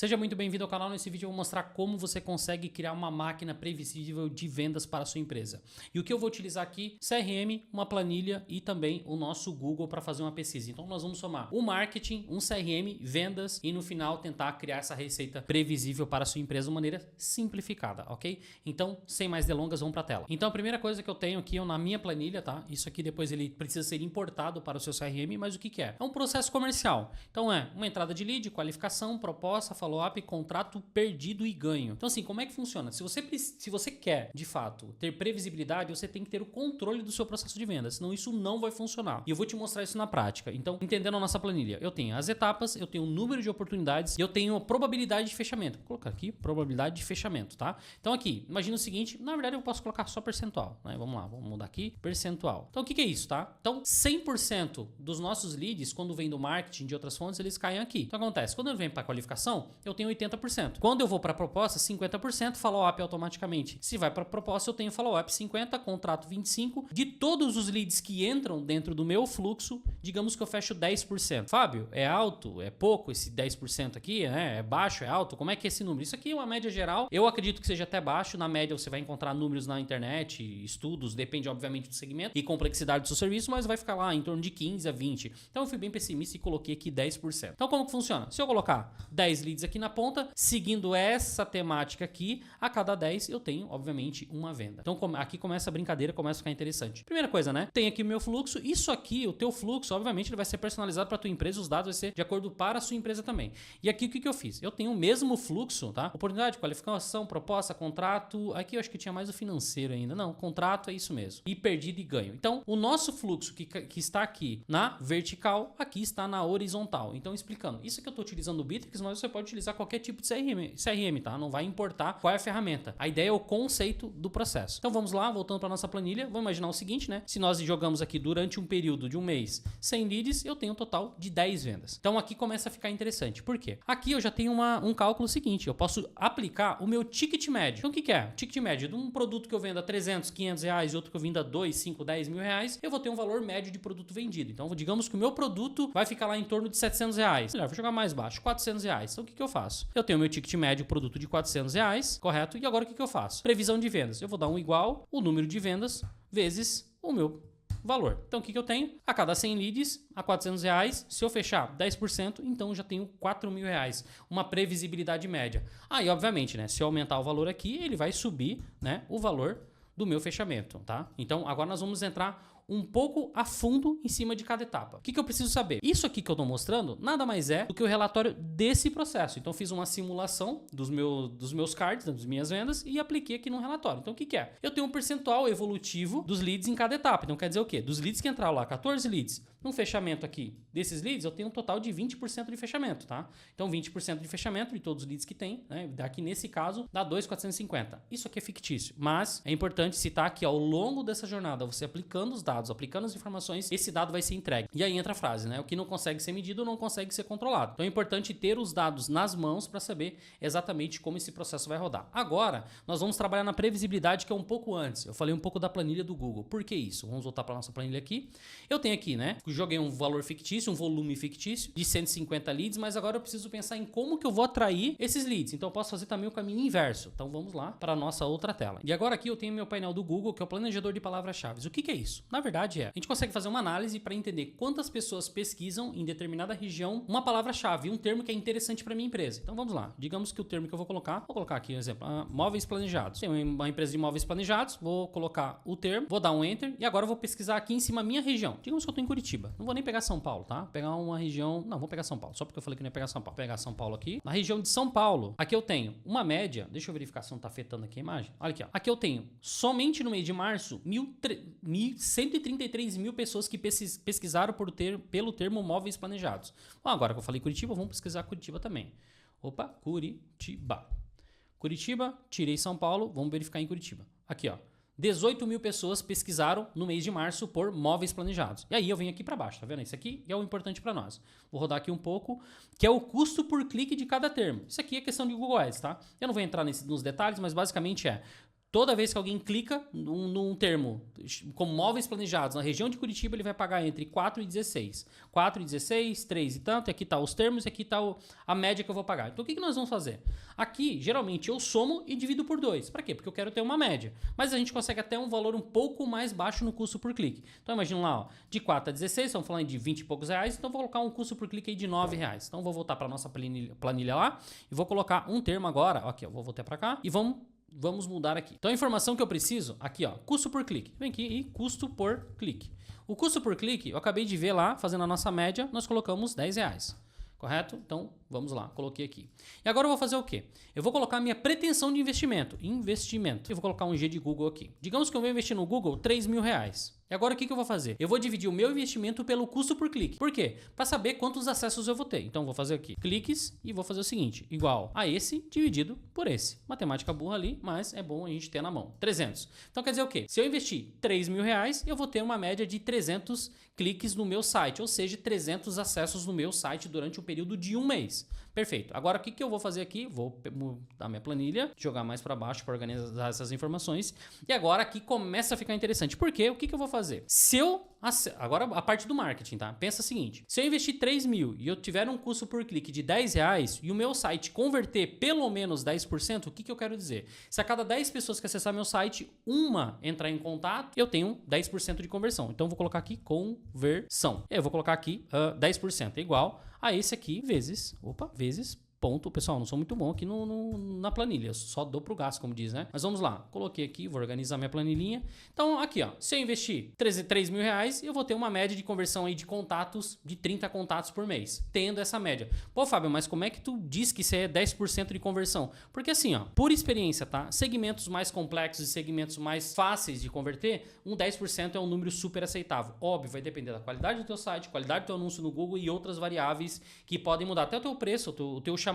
Seja muito bem-vindo ao canal. Nesse vídeo eu vou mostrar como você consegue criar uma máquina previsível de vendas para a sua empresa. E o que eu vou utilizar aqui? CRM, uma planilha e também o nosso Google para fazer uma pesquisa. Então nós vamos somar o marketing, um CRM, vendas e no final tentar criar essa receita previsível para a sua empresa de maneira simplificada, ok? Então, sem mais delongas, vamos para a tela. Então a primeira coisa que eu tenho aqui na minha planilha, tá? Isso aqui depois ele precisa ser importado para o seu CRM, mas o que é? É um processo comercial. Então é uma entrada de lead, qualificação, proposta, follow-up, contrato perdido e ganho. Então assim, como é que funciona? Se você quer, de fato, ter previsibilidade, você tem que ter o controle do seu processo de venda, senão isso não vai funcionar. E eu vou te mostrar isso na prática. Então, entendendo a nossa planilha, eu tenho as etapas, eu tenho o número de oportunidades e eu tenho a probabilidade de fechamento. Vou colocar aqui, probabilidade de fechamento, tá? Então aqui, imagina o seguinte, na verdade eu posso colocar só percentual, né? Vamos lá, vamos mudar aqui, percentual. Então o que é isso, tá? Então 100% dos nossos leads, quando vem do marketing de outras fontes, eles caem aqui. Então acontece, quando ele vem para qualificação, eu tenho 80%. Quando eu vou para proposta, 50%, follow-up automaticamente. Se vai para proposta, eu tenho follow-up 50%, contrato 25%. De todos os leads que entram dentro do meu fluxo, digamos que eu fecho 10%. Fábio, é alto? É pouco esse 10% aqui? É baixo? É alto? Como é que é esse número? Isso aqui é uma média geral. Eu acredito que seja até baixo. Na média você vai encontrar números na internet, estudos, depende obviamente do segmento e complexidade do seu serviço, mas vai ficar lá em torno de 15 a 20. Então eu fui bem pessimista e coloquei aqui 10%. Então como que funciona? Se eu colocar 10 leads aqui na ponta, seguindo essa temática aqui, a cada 10 eu tenho, obviamente, uma venda. Então aqui começa a brincadeira, começa a ficar interessante. Primeira coisa, né? Tem aqui o meu fluxo. Isso aqui, o teu fluxo, obviamente, ele vai ser personalizado para a tua empresa, os dados vai ser de acordo para a sua empresa também. E aqui o que eu fiz? Eu tenho o mesmo fluxo, tá? Oportunidade, qualificação, proposta, contrato. Aqui eu acho que tinha mais o financeiro ainda. Não, contrato é isso mesmo. E perdido e ganho. Então, o nosso fluxo que está aqui na vertical, aqui está na horizontal. Então, explicando. Isso aqui eu estou utilizando o Bitrix, mas você pode utilizar qualquer tipo de CRM, tá? Não vai importar qual é a ferramenta. A ideia é o conceito do processo. Então, vamos lá, voltando para nossa planilha. Vamos imaginar o seguinte, né? Se nós jogamos aqui durante um período de um mês 100 leads, eu tenho um total de 10 vendas. Então, aqui começa a ficar interessante. Por quê? Aqui eu já tenho um cálculo seguinte. Eu posso aplicar o meu ticket médio. Então, o que é? Ticket médio de um produto que eu vendo a 300, 500 reais e outro que eu vendo a 2, 5, 10 mil reais, eu vou ter um valor médio de produto vendido. Então, digamos que o meu produto vai ficar lá em torno de 700 reais. Melhor, vou jogar mais baixo, 400 reais. Então, o que eu faço? Eu tenho o meu ticket médio, produto de 400 reais, correto? E agora o que eu faço? Previsão de vendas. Eu vou dar um igual o número de vendas vezes o meu valor. Então, o que eu tenho? A cada 100 leads, a 400 reais, se eu fechar 10%, então eu já tenho 4 mil reais. Uma previsibilidade média. Aí, obviamente, né? Se eu aumentar o valor aqui, ele vai subir, né? O valor do meu fechamento, tá? Então, agora nós vamos entrar um pouco a fundo em cima de cada etapa. O que eu preciso saber? Isso aqui que eu estou mostrando nada mais é do que o relatório desse processo. Então, fiz uma simulação dos meus cards, das minhas vendas e apliquei aqui no relatório. Então, o que é? Eu tenho um percentual evolutivo dos leads em cada etapa. Então, quer dizer o quê? Dos leads que entraram lá, 14 leads, no fechamento aqui desses leads, eu tenho um total de 20% de fechamento, tá? Então, 20% de fechamento de todos os leads que tem, né? Daqui nesse caso, dá 2.450. Isso aqui é fictício, mas é importante citar que ao longo dessa jornada, você aplicando os dados, aplicando as informações, esse dado vai ser entregue. E aí entra a frase, né? O que não consegue ser medido não consegue ser controlado. Então é importante ter os dados nas mãos para saber exatamente como esse processo vai rodar. Agora, nós vamos trabalhar na previsibilidade, que é um pouco antes. Eu falei um pouco da planilha do Google. Por que isso? Vamos voltar para nossa planilha aqui. Eu tenho aqui, né? Joguei um valor fictício, um volume fictício de 150 leads, mas agora eu preciso pensar em como que eu vou atrair esses leads. Então eu posso fazer também o caminho inverso. Então vamos lá para a nossa outra tela. E agora aqui eu tenho meu painel do Google, que é o planejador de palavras-chave. O que é isso? Na verdade a gente consegue fazer uma análise para entender quantas pessoas pesquisam em determinada região uma palavra-chave, um termo que é interessante para minha empresa. Então vamos lá. Digamos que o termo que eu vou colocar aqui um exemplo, móveis planejados. Tenho uma empresa de móveis planejados, vou colocar o termo, vou dar um enter e agora eu vou pesquisar aqui em cima a minha região. Digamos que eu estou em Curitiba. Não vou nem pegar São Paulo, tá? Vou pegar uma região, não, vou pegar São Paulo, só porque eu falei que não ia pegar São Paulo. Vou pegar São Paulo aqui. Na região de São Paulo, aqui eu tenho uma média, deixa eu verificar se não está afetando aqui a imagem. Olha aqui, ó. Aqui eu tenho somente no mês de março 133 mil pessoas que pesquisaram pelo termo móveis planejados. Bom, agora que eu falei Curitiba, vamos pesquisar Curitiba também. Opa, Curitiba. Curitiba, tirei São Paulo, vamos verificar em Curitiba. Aqui, ó. 18 mil pessoas pesquisaram no mês de março por móveis planejados. E aí eu venho aqui para baixo, tá vendo? Isso aqui é o importante para nós. Vou rodar aqui um pouco, que é o custo por clique de cada termo. Isso aqui é questão de Google Ads, tá? Eu não vou entrar nos detalhes, mas basicamente é Toda vez que alguém clica num termo como móveis planejados na região de Curitiba, ele vai pagar entre 4 e 16. 4 e 16, 3 e tanto, e aqui tá os termos e aqui tá a média que eu vou pagar. Então o que nós vamos fazer? Aqui, geralmente, eu somo e divido por 2. Para quê? Porque eu quero ter uma média. Mas a gente consegue até um valor um pouco mais baixo no custo por clique. Então imagina lá, ó, de 4 a 16, estamos falando de 20 e poucos reais, então eu vou colocar um custo por clique aí de 9 reais. Então eu vou voltar para nossa planilha lá e vou colocar um termo agora. Aqui, eu vou voltar para cá e vamos mudar aqui. Então a informação que eu preciso, aqui ó, custo por clique. Vem aqui e custo por clique. O custo por clique, eu acabei de ver lá, fazendo a nossa média, nós colocamos 10 reais. Correto? Então, vamos lá, coloquei aqui. E agora eu vou fazer o quê? Eu vou colocar a minha pretensão de investimento. Investimento. Eu vou colocar um G de Google aqui. Digamos que eu vou investir no Google 3 mil reais. E agora o que eu vou fazer? Eu vou dividir o meu investimento pelo custo por clique. Por quê? Para saber quantos acessos eu vou ter. Então, eu vou fazer aqui cliques e vou fazer o seguinte. Igual a esse dividido por esse. Matemática burra ali, mas é bom a gente ter na mão. 300. Então, quer dizer o quê? Se eu investir 3 mil reais, eu vou ter uma média de 300 cliques no meu site. Ou seja, 300 acessos no meu site durante o período de um mês. Perfeito. Agora, o que eu vou fazer aqui? Vou mudar minha planilha, jogar mais para baixo para organizar essas informações. E agora aqui começa a ficar interessante. Por quê? O que eu vou fazer? Agora a parte do marketing, tá? Pensa o seguinte. Se eu investir 3 mil e eu tiver um custo por clique de 10 reais e o meu site converter pelo menos 10%, o que eu quero dizer? Se a cada 10 pessoas que acessar meu site, uma entrar em contato, eu tenho 10% de conversão. Então, eu vou colocar aqui conversão. Eu vou colocar aqui 10%, é igual a esse aqui vezes ponto. Pessoal, não sou muito bom aqui na planilha, eu só dou pro gasto, como diz, né? Mas vamos lá, coloquei aqui, vou organizar minha planilhinha. Então, aqui, ó, se eu investir 3 mil reais, eu vou ter uma média de conversão aí de contatos, de 30 contatos por mês, tendo essa média. Pô, Fábio, mas como é que tu diz que isso é 10% de conversão? Porque assim, ó, por experiência, tá? Segmentos mais complexos e segmentos mais fáceis de converter, um 10% é um número super aceitável. Óbvio, vai depender da qualidade do teu site, qualidade do teu anúncio no Google e outras variáveis que podem mudar. Até o teu preço, o teu chamariz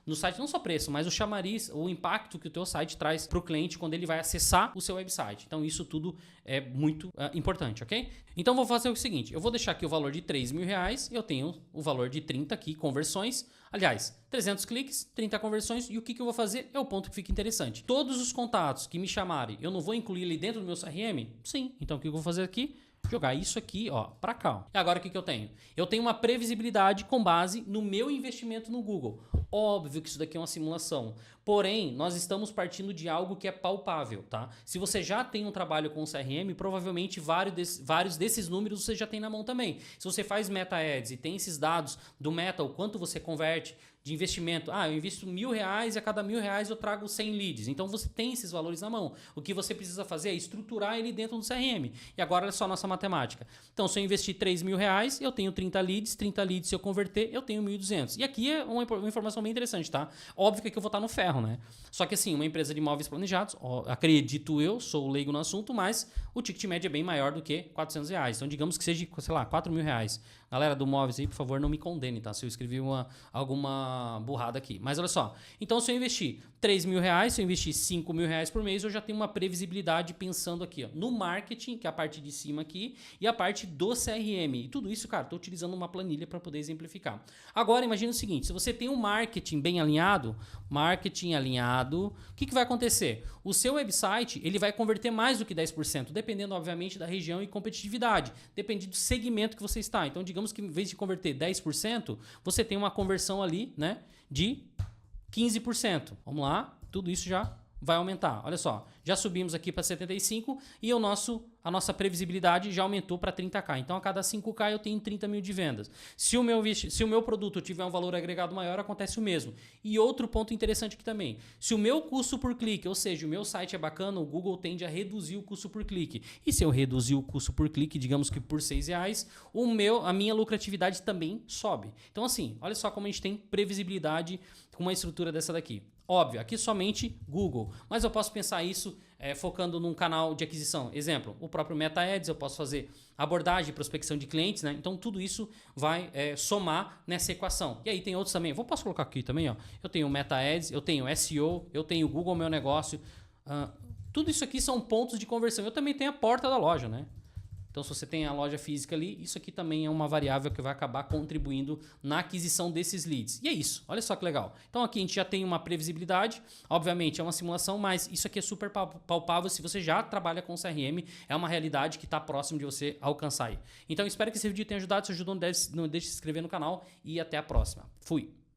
no site, não só preço, mas o chamariz, o impacto que o teu site traz para o cliente quando ele vai acessar o seu website. Então isso tudo é muito importante, ok? Então vou fazer o seguinte, eu vou deixar aqui o valor de 3 mil reais, eu tenho o valor de 30 aqui, conversões, aliás, 300 cliques, 30 conversões, e o que eu vou fazer é o ponto que fica interessante. Todos os contatos que me chamarem, eu não vou incluir ali dentro do meu CRM? Sim, então o que eu vou fazer aqui? Jogar isso aqui, ó, para cá. Ó. E agora o que eu tenho? Eu tenho uma previsibilidade com base no meu investimento no Google. Óbvio que isso daqui é uma simulação. Porém, nós estamos partindo de algo que é palpável, tá? Se você já tem um trabalho com o CRM, provavelmente vários desses números você já tem na mão também. Se você faz Meta Ads e tem esses dados do Meta, o quanto você converte de investimento. Ah, eu invisto R$1.000 e a cada R$1.000 eu trago 100 leads. Então você tem esses valores na mão. O que você precisa fazer é estruturar ele dentro do CRM. E agora é só nossa matemática. Então, se eu investir R$3.000, eu tenho 30 leads. 30 leads, se eu converter, eu tenho 1.200. E aqui é uma informação bem interessante, tá? Óbvio que eu vou estar no ferro, né? Só que assim, uma empresa de imóveis planejados, acredito eu, sou leigo no assunto, mas o ticket médio é bem maior do que R$400. Então, digamos que seja, sei lá, R$4.000. Galera do móveis aí, por favor, não me condene, tá? Se eu escrevi alguma burrada aqui. Mas olha só. Então, se eu investir R$3.000, se eu investir R$5.000 por mês, eu já tenho uma previsibilidade pensando aqui, ó, no marketing, que é a parte de cima aqui, e a parte do CRM. E tudo isso, cara, estou utilizando uma planilha para poder exemplificar. Agora, imagina o seguinte, se você tem um marketing bem alinhado, o que vai acontecer? O seu website, ele vai converter mais do que 10%, dependendo, obviamente, da região e competitividade. Depende do segmento que você está. Então, digamos que em vez de converter 10%, você tem uma conversão ali, né, de 15%. Vamos lá, tudo isso já vai aumentar. Olha só, já subimos aqui para 75 e a nossa previsibilidade já aumentou para 30k. Então, a cada 5k eu tenho 30 mil de vendas. Se o meu produto tiver um valor agregado maior, acontece o mesmo. E outro ponto interessante aqui também. Se o meu custo por clique, ou seja, o meu site é bacana, o Google tende a reduzir o custo por clique. E se eu reduzir o custo por clique, digamos que por R$6, a minha lucratividade também sobe. Então, assim, olha só como a gente tem previsibilidade com uma estrutura dessa daqui. Óbvio, aqui somente Google, mas eu posso pensar isso focando num canal de aquisição. Exemplo, o próprio Meta Ads, eu posso fazer abordagem, prospecção de clientes, né? Então tudo isso vai somar nessa equação. E aí tem outros também, posso colocar aqui também, ó. Eu tenho Meta Ads, eu tenho SEO, eu tenho Google Meu Negócio. Tudo isso aqui são pontos de conversão. Eu também tenho a porta da loja, né? Então, se você tem a loja física ali, isso aqui também é uma variável que vai acabar contribuindo na aquisição desses leads. E é isso, olha só que legal. Então, aqui a gente já tem uma previsibilidade, obviamente é uma simulação, mas isso aqui é super palpável. Se você já trabalha com CRM, é uma realidade que está próximo de você alcançar aí. Então, espero que esse vídeo tenha ajudado. Se ajudou, não deixe de se inscrever no canal e até a próxima. Fui!